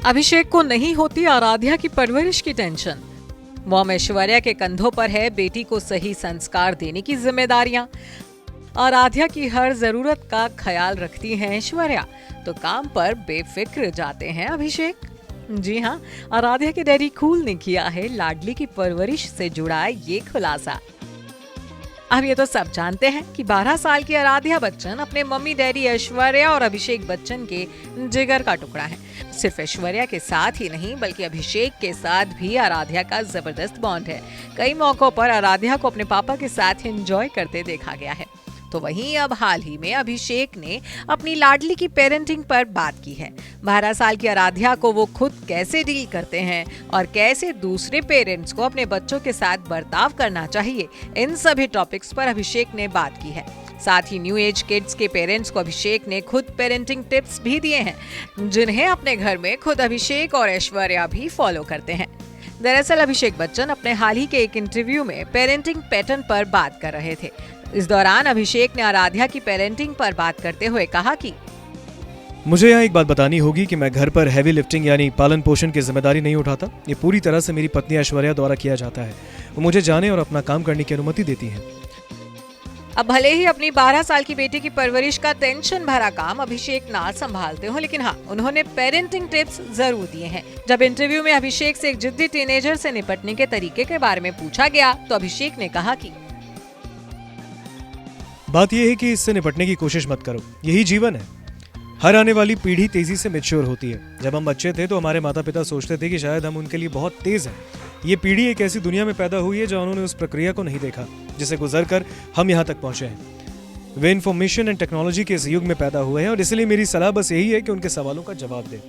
अभिषेक को नहीं होती आराध्या की परवरिश की टेंशन। मॉम ऐश्वर्या के कंधों पर है बेटी को सही संस्कार देने की जिम्मेदारियां। आराध्या की हर जरूरत का ख्याल रखती हैं ऐश्वर्या, तो काम पर बेफिक्र जाते हैं अभिषेक। जी हाँ, आराध्या के डैडी कूल ने किया है लाडली की परवरिश से जुड़ा ये खुलासा। अब ये तो सब जानते हैं कि 12 साल की आराध्या बच्चन अपने मम्मी डैडी ऐश्वर्या और अभिषेक बच्चन के जिगर का टुकड़ा है। सिर्फ ऐश्वर्या के साथ ही नहीं बल्कि अभिषेक के साथ भी आराध्या का जबरदस्त बॉन्ड है। कई मौकों पर आराध्या को अपने पापा के साथ एंजॉय करते देखा गया है। तो वहीं अब हाल ही में अभिषेक ने अपनी लाडली की पेरेंटिंग पर बात की है। 12 साल की आराध्या को वो खुद कैसे डील करते हैं और कैसे दूसरे पेरेंट्स को अपने बच्चों के साथ बर्ताव करना चाहिए, इन सभी टॉपिक्स पर अभिषेक ने बात की है। साथ ही न्यू एज किड्स के पेरेंट्स को अभिषेक ने खुद पेरेंटिंग टिप्स भी दिए हैं, जिन्हें अपने घर में खुद अभिषेक और ऐश्वर्या भी फॉलो करते हैं। दरअसल अभिषेक बच्चन अपने हाल ही के एक इंटरव्यू में पेरेंटिंग पैटर्न पर बात कर रहे थे। इस दौरान अभिषेक ने आराध्या की पेरेंटिंग पर बात करते हुए कहा कि मुझे यहाँ एक बात बतानी होगी कि मैं घर पर हैवी लिफ्टिंग यानी पालन पोषण की जिम्मेदारी नहीं उठाता। ये पूरी तरह से मेरी पत्नी ऐश्वर्या द्वारा किया जाता है। वो मुझे जाने और अपना काम करने की अनुमति देती है। अब भले ही अपनी 12 साल की बेटी की परवरिश का टेंशन भरा काम अभिषेक ना संभालते हो, लेकिन हाँ, उन्होंने पेरेंटिंग टिप्स जरूर दिए हैं। जब इंटरव्यू में अभिषेक से एक जिद्दी टीनेजर से निपटने के तरीके के बारे में पूछा गया तो अभिषेक ने कहा कि बात यह है कि इससे निपटने की कोशिश मत करो, यही जीवन है। हर आने वाली पीढ़ी तेजी से मैच्योर होती है। जब हम बच्चे थे तो हमारे माता पिता सोचते थे कि शायद हम उनके लिए बहुत तेज हैं। ये पीढ़ी एक ऐसी दुनिया में पैदा हुई है जहाँ उन्होंने उस प्रक्रिया को नहीं देखा जिसे गुजरकर हम यहाँ तक पहुंचे हैं। वे इंफॉर्मेशन एंड टेक्नोलॉजी के इस युग में पैदा हुए हैं और इसलिए मेरी सलाह बस यही है कि उनके सवालों का जवाब दें।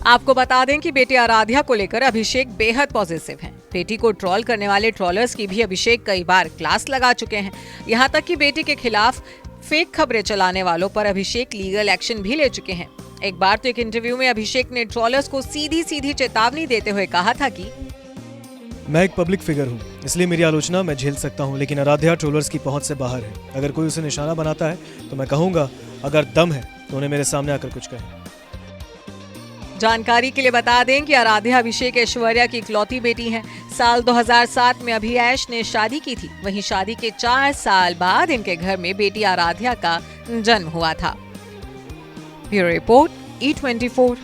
आपको बता दें कि बेटी आराध्या को लेकर अभिषेक बेहद पॉजिटिव हैं। बेटी को ट्रोल करने वाले ट्रोलर्स की भी अभिषेक कई बार क्लास लगा चुके हैं। यहाँ तक कि बेटी के खिलाफ फेक खबरें चलाने वालों पर अभिषेक लीगल एक्शन भी ले चुके हैं। एक बार तो एक इंटरव्यू में अभिषेक ने ट्रोलर्स को सीधी सीधी चेतावनी देते हुए कहा था कि मैं एक पब्लिक फिगर हूँ, इसलिए मेरी आलोचना मैं झेल सकता हूँ, लेकिन आराध्या ट्रोलर्स की पहुंच से बाहर है। अगर कोई उसे निशाना बनाता है तो मैं कहूँगा अगर दम है तो उन्हें मेरे सामने आकर कुछ कहे। जानकारी के लिए बता दें कि आराध्या अभिषेक ऐश्वर्या की इकलौती बेटी हैं। साल 2007 में अभी ऐश ने शादी की थी। वहीं शादी के 4 साल बाद इनके घर में बेटी आराध्या का जन्म हुआ था। Bureau report E24।